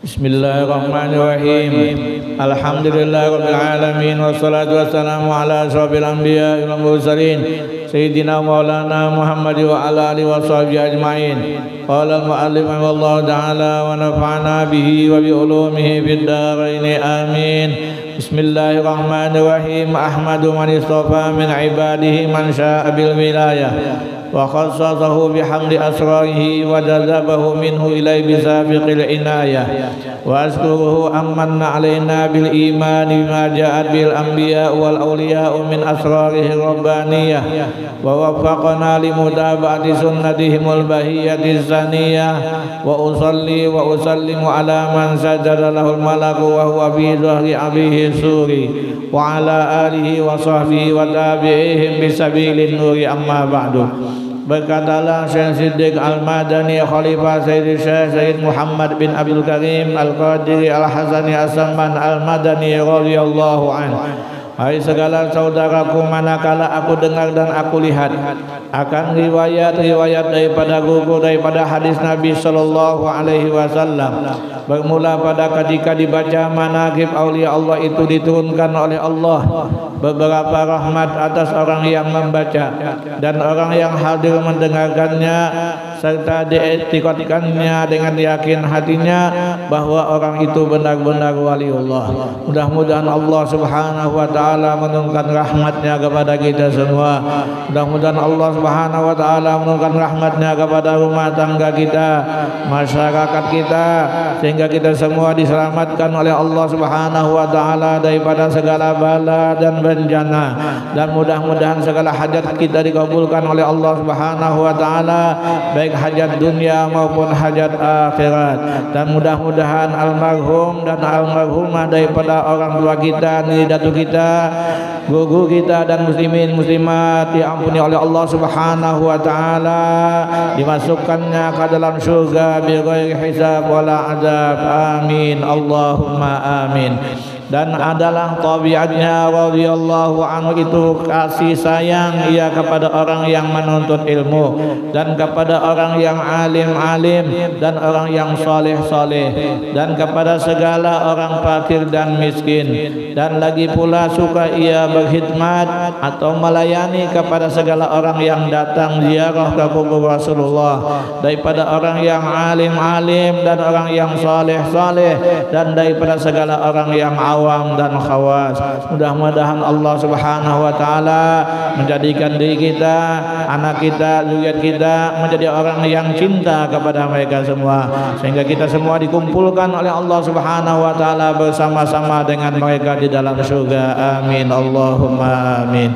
Bismillahirrahmanirrahim. Alhamdulillahirabbil alamin wassalatu wassalamu ala asyrofil anbiya'i wal mursalin sayyidina maulana Muhammad wa ala alihi washabihi ajmain. Qala al-mu'allif wallahu ta'ala wa nafa'ana bihi wa bi ulumihi fid dharain amin. Bismillahirrahmanirrahim. Ahmadu man istafa min ibadihi man syaa bil wilayah wa khassasahu bihamdi asrarihi wa jazabahu minhu ilai bisabiqil inayah wa azkuruhu ammanna alaina bil iman bima ja'at bil anbiya wal awliya min asrarihi rabbaniyah wa waffaqana li mutaba'ati sunnatihimul bahiyyati zaniyah wa usalli wa usallimu ala man sajada lahul malaku wa huwa bi dhahri abihi suri wa ala alihi wa sahbihi wa tabi'ihim bisabilin nuri amma ba'du. Berkatalah Syekh Siddiq Al-Madani Khalifah Sayyid Syekh Sayyid Muhammad bin Abdul Karim Al-Qadiri Al-Hasani As-Samman Al-Madani radhiyallahu anhu. Hai segala saudaraku, manakala aku dengar dan aku lihat akan riwayat-riwayat daripada guru daripada hadis Nabi sallallahu alaihi wasallam, bermula pada ketika dibaca manaqib aulia Allah itu diturunkan oleh Allah beberapa rahmat atas orang yang membaca dan orang yang hadir mendengarkannya, serta diiktikadkannya dengan yakin hatinya bahwa orang itu benar-benar waliullah. Mudah-mudahan Allah Subhanahu wa taala menurunkan rahmatnya kepada kita semua. Mudah-mudahan Allah Subhanahu wa taala menurunkan rahmatnya kepada rumah tangga kita, masyarakat kita, sehingga kita semua diselamatkan oleh Allah Subhanahu wa taala daripada segala bala dan bencana, dan mudah-mudahan segala hajat kita dikabulkan oleh Allah Subhanahu wa taala, baik hajat dunia maupun hajat akhirat. Dan mudah-mudahan almarhum dan almarhumah daripada orang tua kita, nini datu kita, guru kita, dan muslimin muslimat diampuni oleh Allah Subhanahu wa taala, dimasukkannya ke dalam surga bi ghairi hisab wala azab. Amin Allahumma amin. Dan adalah tabiatnya radhiyallahu anhu itu kasih sayang ia kepada orang yang menuntut ilmu, dan kepada orang yang alim-alim, dan orang yang soleh-soleh, dan kepada segala orang fakir dan miskin. Dan lagi pula suka ia berkhidmat atau melayani kepada segala orang yang datang ziarah ke kubur Rasulullah, daripada orang yang alim-alim dan orang yang soleh-soleh, dan daripada segala orang yang awam dan khawas. Mudah-mudahan Allah Subhanahu wa taala menjadikan diri kita, anak kita, zuriat kita menjadi orang yang cinta kepada mereka semua, sehingga kita semua dikumpulkan oleh Allah Subhanahu wa taala bersama-sama dengan mereka di dalam surga. Amin Allahumma amin.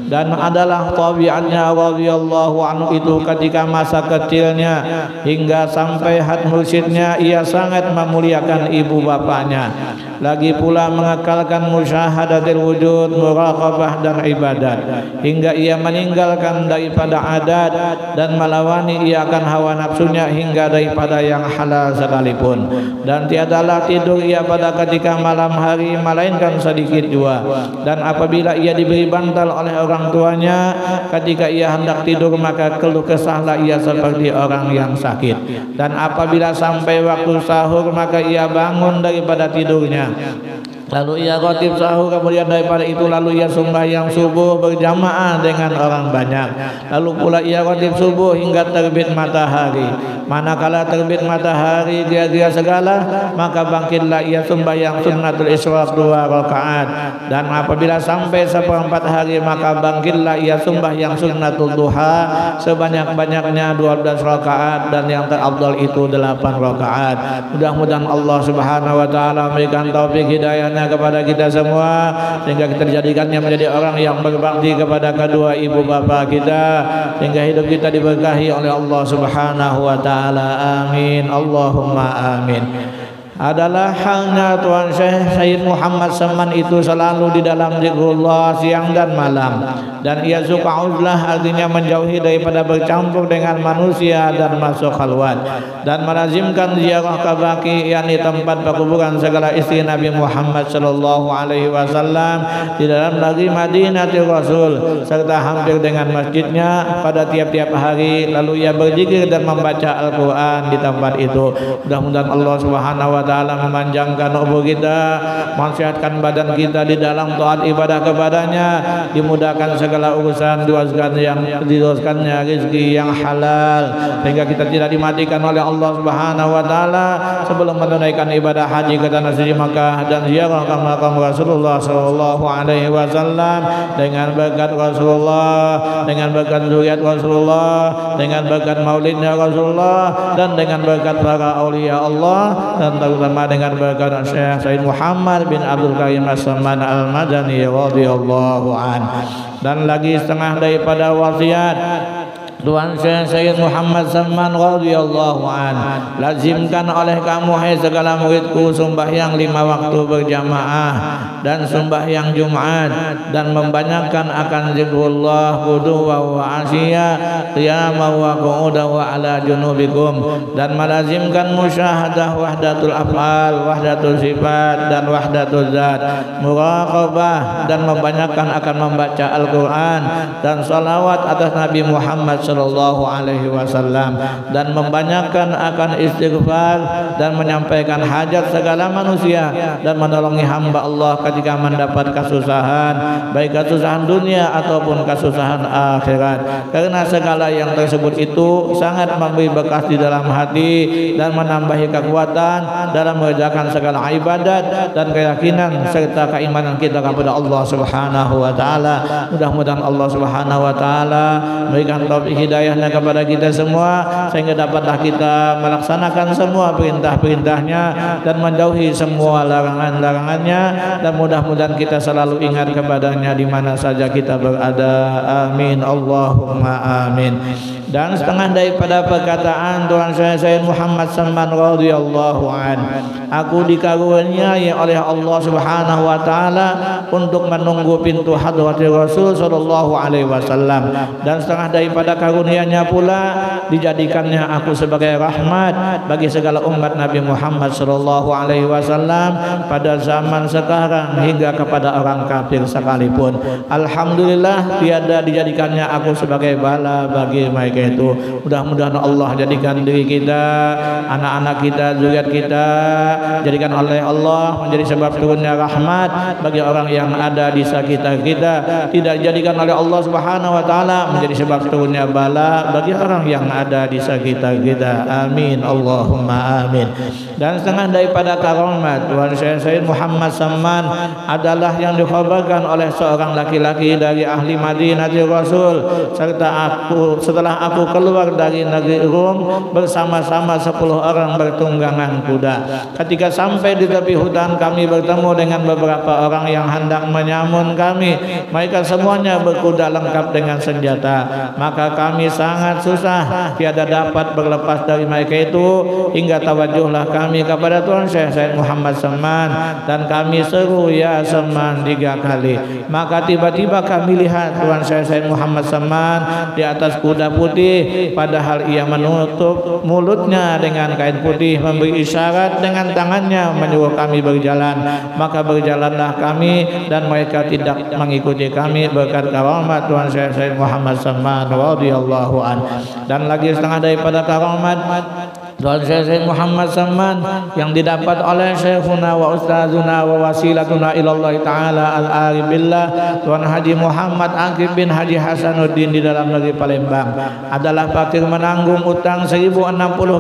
Dan adalah tabiatnya radhiyallahu anhu itu ketika masa kecilnya hingga sampai had mursyidnya ia sangat memuliakan ibu bapaknya, lagi pula mengekalkan musyahadatul wujud, muraqabah dan ibadat, hingga ia meninggalkan daripada adat dan melawani ia akan hawa nafsunya hingga daripada yang halal sekalipun. Dan tiadalah tidur ia pada ketika malam hari melainkan sedikit jua, dan apabila ia diberi bantal oleh orang tuanya ketika ia hendak tidur maka keluh kesahlah ia seperti orang yang sakit. Dan apabila sampai waktu sahur maka ia bangun daripada tidurnya, lalu ia khatib sahur, kemudian daripada itu lalu ia sembahyang subuh berjamaah dengan orang banyak, lalu pula ia khatib subuh hingga terbit matahari. Manakala terbit matahari dia segala, maka bangkitlah ia sembahyang sunnatul isyraq 2 rakaat, dan apabila sampai seperempat hari maka bangkitlah ia sembahyang sunnatul duha sebanyak-banyaknya 12 rakaat, dan yang terafdal itu 8 rakaat. Mudah-mudahan Allah Subhanahu wa taala memberikan taufik hidayahnya kepada kita semua, sehingga kita dijadikannya menjadi orang yang berbakti kepada kedua ibu bapa kita, sehingga hidup kita diberkahi oleh Allah Subhanahu wa taala. Amin Allahumma amin. Adalah halnya Tuan Syekh Sayyid Muhammad Saman itu selalu di dalam zikrullah siang dan malam, dan ia suka uzlah, artinya menjauhi daripada bercampur dengan manusia dan masuk khalwat, dan melazimkan ziarah ke Baqi, yakni tempat perkuburan segala istri Nabi Muhammad sallallahu alaihi wasallam di dalam negeri Madinatul Rasul, serta hampir dengan masjidnya pada tiap-tiap hari. Lalu ia berzikir dan membaca Al-Quran di tempat itu. Mudah-mudahan Allah Subhanahu wa Ta'ala memanjangkan umur kita, mensehatkan badan kita di dalam taat ibadah kepadanya, dimudahkan segala urusan, diluaskannya rezeki yang halal, sehingga kita tidak dimatikan oleh Allah Subhanahu wa Ta'ala sebelum menunaikan ibadah haji ke tanah suci Makkah dan ziarah ke makam Rasulullah sallallahu alaihi wasallam dengan berkat Rasulullah, dengan berkat zuriat Rasulullah, dengan berkat maulidnya Rasulullah, dan dengan berkat para aulia Allah, dan terutama dengan berkat Syekh Said Muhammad bin Abdul Karim As-Samman Al-Madani radhiyallahu anhu. Dan lagi setengah daripada wasiat Tuan Syekh Sayyid Muhammad Samman radhiyallahu an, lazimkan oleh kamu hai segala muridku sembahyang 5 waktu berjamaah dan sembahyang Jumat, dan membanyakkan akan zikrullah quduwa wa asya qiyama wa qu'uda wa ala junubikum, dan melazimkan musyahadah wahdatul af'al, wahdatul sifat, dan wahdatul zat, muraqabah, dan membanyakkan akan membaca Al-Quran dan salawat atas Nabi Muhammad sallallahu alaihi wasallam, dan membanyakkan akan istighfar dan menyampaikan hajat segala manusia, dan menolongi hamba Allah ketika mendapat kesusahan, baik kesusahan dunia ataupun kesusahan akhirat, karena segala yang tersebut itu sangat memberi bekas di dalam hati dan menambahi kekuatan dalam mengerjakan segala ibadat dan keyakinan serta keimanan kita kepada Allah Subhanahu wa Ta'ala. Mudah-mudahan Allah Subhanahu wa Ta'ala memberikan taufik hidayahnya kepada kita semua, sehingga dapatlah kita melaksanakan semua perintah-perintahnya dan menjauhi semua larangan-larangannya, dan mudah-mudahan kita selalu ingat kepadanya di mana saja kita berada. Amin Allahumma amin. Dan setengah daripada perkataan Tuan Sayyid Muhammad Samman radhiyallahu an, aku dikaruniai oleh Allah Subhanahu wa Ta'ala untuk menunggu pintu hadratil Rasul sallallahu alaihi wasallam, dan setengah daripada karunia-Nya pula dijadikannya aku sebagai rahmat bagi segala umat Nabi Muhammad sallallahu alaihi wasallam pada zaman sekarang hingga kepada orang kafir sekalipun. Alhamdulillah tiada dijadikannya aku sebagai bala bagi mereka itu. Mudah-mudahan Allah jadikan diri kita, anak-anak kita, zuriat kita jadikan oleh Allah menjadi sebab turunnya rahmat bagi orang yang ada di sekitar kita, tidak dijadikan oleh Allah Subhanahu wa Ta'ala menjadi sebab turunnya bala bagi orang yang ada di sekitar kita. Amin Allahumma amin. Dan setengah daripada karamat Tuan Syekh Sayyid Muhammad Samman adalah yang dikhabarkan oleh seorang laki-laki dari ahli Madinatul Rasul, serta setelah aku keluar dari negeri Rum bersama-sama 10 orang bertunggangan kuda. Ketika sampai di tepi hutan, kami bertemu dengan beberapa orang yang hendak menyamun kami. Mereka semuanya berkuda lengkap dengan senjata. Maka kami sangat susah, tiada dapat berlepas dari mereka itu, hingga tawajuhlah kami kepada Tuan Syekh Said Muhammad Samman, dan kami seru ya Samman 3 kali. Maka tiba-tiba kami lihat Tuan Syekh Said Muhammad Samman di atas kuda putih, padahal ia menutup mulutnya dengan kain putih, memberi isyarat dengan tangannya menyuruh kami berjalan. Maka berjalanlah kami, dan mereka tidak mengikuti kami berkat karamat Tuan Syekh Said Muhammad Samman radhiyallahu anhu. Dan lagi setengah daripada karamat Tuan Syekh Muhammad Samman yang didapat oleh Syekhuna wa Ustazuna wa wasilatuna ilallah ta'ala al-arif billah Tuan Haji Muhammad Aqib bin Haji Hasanuddin di dalam negeri Palembang adalah fakir menanggung utang 1060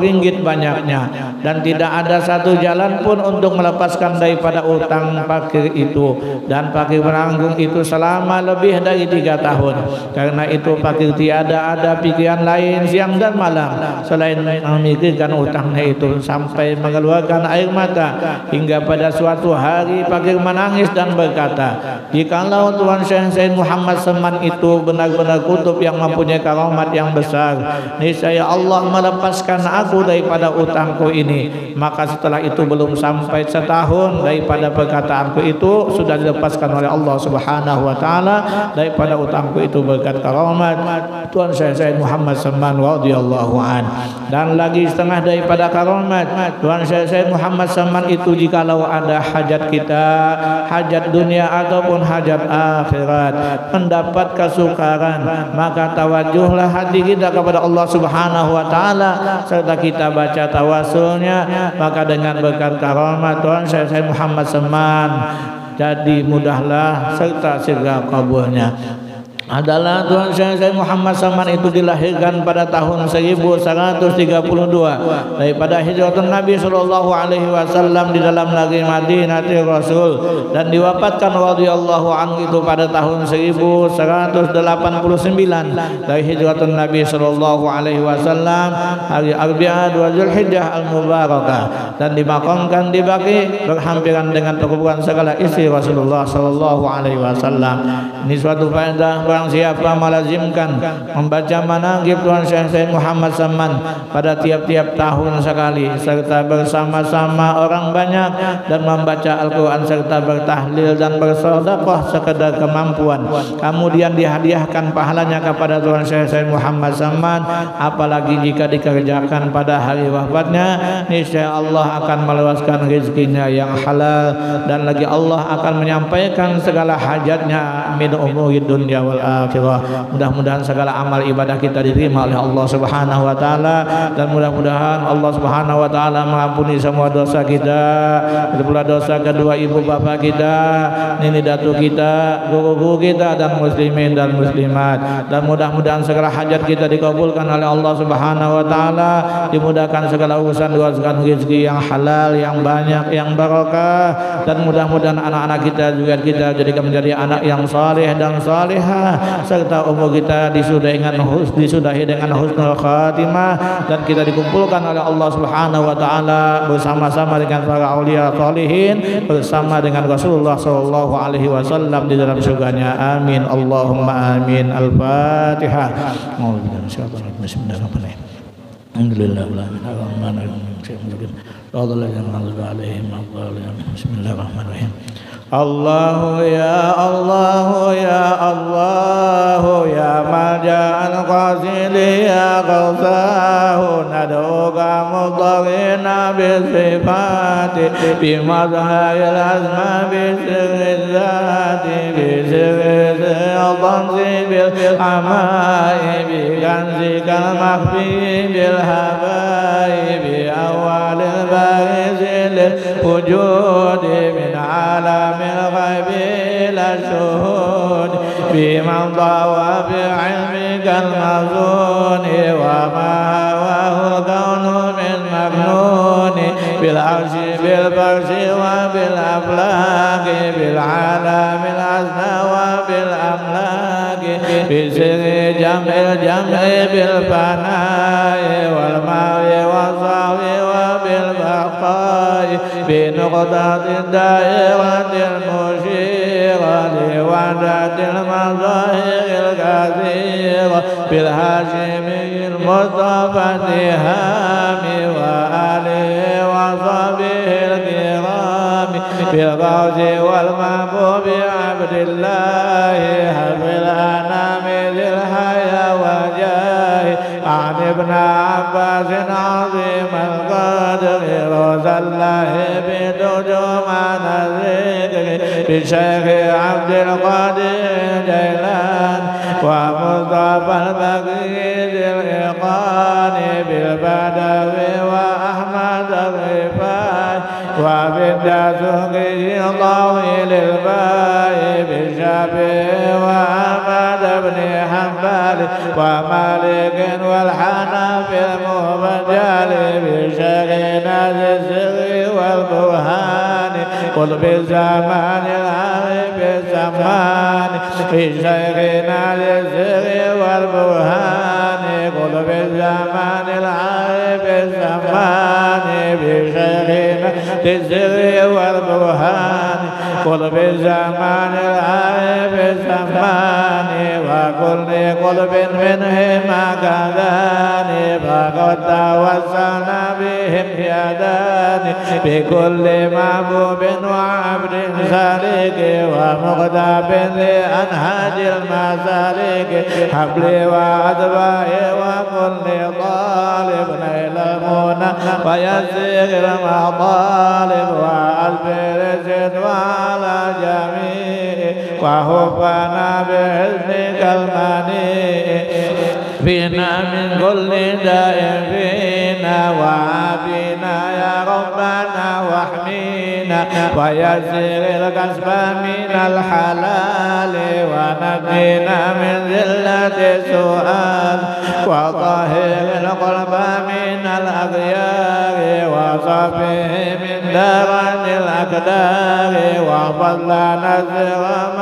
ringgit banyaknya, dan tidak ada satu jalan pun untuk melepaskan daripada utang fakir itu, dan fakir menanggung itu selama lebih dari 3 tahun. Karena itu fakir tiada ada pikiran lain siang dan malam selain memikirkan utangnya itu, sampai mengeluarkan air mata, hingga pada suatu hari fakir menangis dan berkata, jikalau Tuan Syekh Said Muhammad Samman itu benar-benar kutub yang mempunyai karamat yang besar, niscaya Allah melepaskan aku daripada utangku ini. Maka setelah itu belum sampai setahun daripada perkataanku itu sudah dilepaskan oleh Allah Subhanahu wa Ta'ala daripada utangku itu berkat karamat Tuan Syekh Said Muhammad Samman radhiyallahu an. Dan lagi setengah setengah daripada karomat Tuhan Syekh Muhammad Saman itu jikalau ada hajat kita, hajat dunia ataupun hajat akhirat, mendapat kesukaran, maka tawajuhlah hati kita kepada Allah Subhanahu wa taala serta kita baca tawasulnya, maka dengan berkat karomat Tuhan Syekh Muhammad Saman jadi mudahlah serta segera kabulnya. Adalah Tuhan Syekh Muhammad Saman itu dilahirkan pada tahun 1132 daripada hijratun Nabi sallallahu alaihi wasallam di dalam negeri Madinatul Rasul, dan diwafatkan radhiyallahu anhu itu pada tahun 1189 dari hijratun Nabi sallallahu alaihi wasallam hari Arbi'a 2 Zulhijjah al-Mubarakah, dan dimakamkan di Baqi berhampiran dengan perkuburan segala istri Rasulullah sallallahu alaihi wasallam. Ini suatu faedah, barang siapa melazimkan membaca manaqib Tuhan Syekh Muhammad Saman pada tiap-tiap tahun sekali serta bersama-sama orang banyak dan membaca Al-Quran serta bertahlil dan bersedekah sekadar kemampuan, kemudian dihadiahkan pahalanya kepada Tuhan Syekh Muhammad Saman, apalagi jika dikerjakan pada hari wafatnya, niscaya Allah akan meluaskan rezekinya yang halal, dan lagi Allah akan menyampaikan segala hajatnya min umuri dunya wal akhirah. Mudah-mudahan segala amal ibadah kita diterima oleh Allah Subhanahu wa taala, dan mudah-mudahan Allah Subhanahu wa taala mengampuni semua dosa kita, itu pula dosa kedua ibu bapa kita, nini datu kita, guru-guru kita, dan muslimin dan muslimat, dan mudah-mudahan segala hajat kita dikabulkan oleh Allah Subhanahu wa taala, dimudahkan segala urusan, diwariskan rezeki yang halal, yang banyak, yang barokah, dan mudah-mudahan anak-anak kita juga kita jadikan menjadi anak yang saleh dan salihah, serta umur kita disudahi dengan husnul khatimah, dan kita dikumpulkan oleh Allah Subhanahu wa taala bersama-sama dengan para aulia sholihin, bersama dengan Rasulullah sallallahu alaihi wasallam di dalam surganya. Amin Allahumma amin. Al-Fatihah. Bismillahirrahmanirrahim. Bismillahirrahmanirrahim. Allahu ya Allahu ya Allahu ya Maja'al Qasili ya Qawsahu naduka mudagina bisifati bimadhayil azma bisirri zati bisirri zildansi bilhamai bikanzikal makhfi bilhabai biawalil barizil wujudi min alam الغيب لا الشهود بمن ضوى بعلمك المظون وما هواه الكون من مكنون بالعرش بالفرش وبالأفلاك بالعالم الأسنى وبالأملاك بسر جمع الجمع بالفناء والماء والصاو وبالبقاء بنقطة الدائرة المشيرة لوحدة المظاهر الكثيرة بالهاشمي المصطفى التهام وآله وصحبه الكرام بالغوث والمحبوب عبد الله حفظ الأنام ذي الحياة وجاه عن ابن عباس عظيم القدر رضي الله بترجمان الذكر بشيخ عبد القادر جيلان ومصطفى البكري ذي الإيقان بالبدوي وأحمد الرفاعي وبالدسوقي طويل الباي بالشافعي وأحمد بن حنبل ومالك والحنفي المبجل بشيخنا ذي السر والبرهان قطب الزمان العارف الزمان بشيخنا ذي السر والبرهان قطب الزمان العارف الزمان بشيخنا ذي السر والبرهان قل بالزمان العارف الزمان وكل قلب منهما كذان فقد توسلنا بهم يدان بكل محبوب وعبد سالك ومقتب لأنهاج المسالك حبل وأتباعي وكل طالب نيل المنى ويسير المطالب والبرزد وعلى جميع وحبنا بحسنك المنيع فينا من كل داء فينا وعافينا يا ربنا واحمينا ويسر الكسب من الحلال ونجينا من ذلة السؤال وطهر القلب من الأغيار وصفه من درن الأقدار وفضلنا الزغم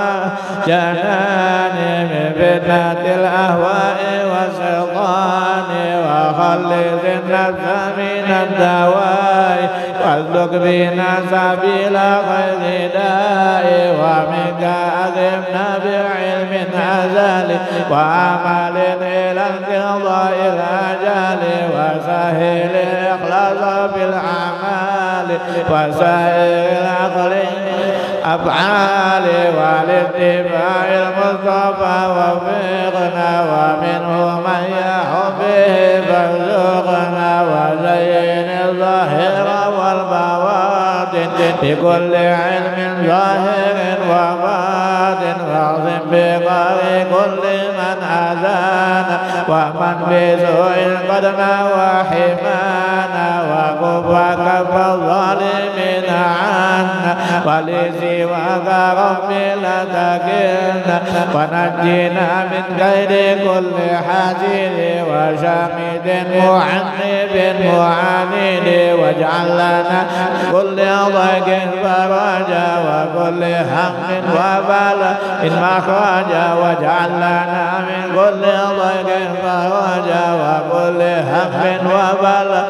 جنان من فتنة الأهواء والشيطان وخلص النفس من الدواء واسلك بنا سبيل خير داء ومنك أغمنا بعلم أزل وعمل إلى انقضاء الأجل وسهل الإخلاص بالأعمال وسائر العقل أفعال والاتباع المصطفى وفقنا ومنه من يحبه فارزقنا وزين الظاهر والبواطن بكل علم ظاهر وباطن واعظم بقدر كل من أذانا ومن بسوء قدما وحمانا وكف كف الظالمين عنا ولسواك ربي لا تكلنا ونجينا من كيد كل حاسد وشامد معنب معاند واجعل لنا كل ضيق فرجا وكل هم وبلاء مخرجا واجعل لنا من كل ضيق فرجا وكل هم وبلاء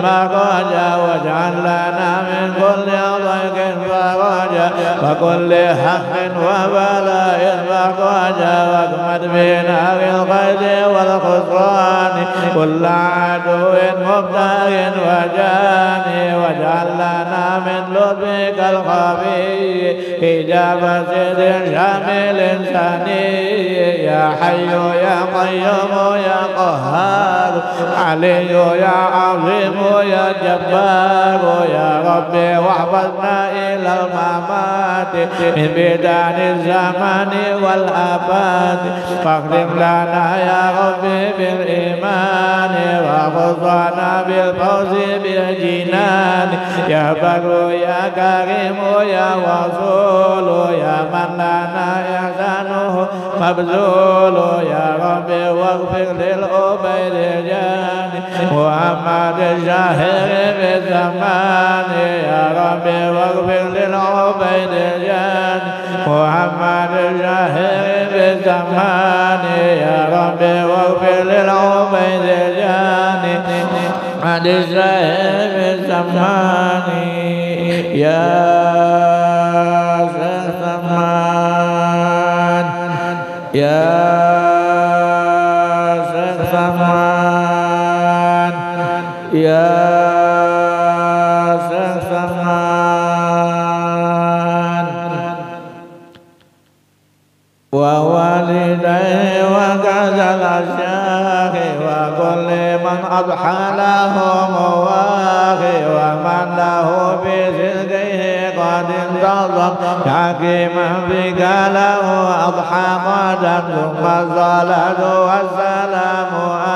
مخرجا واجعل لنا من كل ضيق فرجا وكل هم وبلاء مخرجا واجمد بنا بالقيد والخسران كل عدو مبتغ وجاني واجعل لنا من لطفك الخفي إجابة سر شامل ثاني يا حي يا قيوم يا قهار علي يا عظيم يا جبار يا ربي واحفظنا إلى الممات من بدان الزمان والآفات فاختم لنا يا ربي بالإيمان وخصنا بالفوز بالجنان يا بر يا كريم يا وصول يا من لنا إحسانه مبذول يا ربي واغفر للأبيد الجاني محمد الشاهر بالزمان يا ربي واغفر للعبيد الجاني محمد الشاهر بالزمان يا ربي واغفر للعبيد الجاني محمد الشاهر بالزمان يا زمان يا زمان يا زمان ووالديه وكذا الأشياخ وكل من أضحى له مواخي ومن له بصدقه قد انتظم حكيما بك له أضحى قدم ثم الصلاة والسلام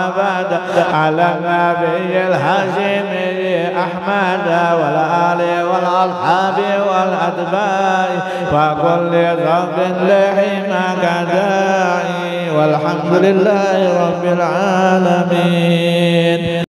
أبدا على النبي الهاشمي أحمد والآل والأصحاب والأتباع وكل ذنب لحمك داعي والحمد لله رب العالمين.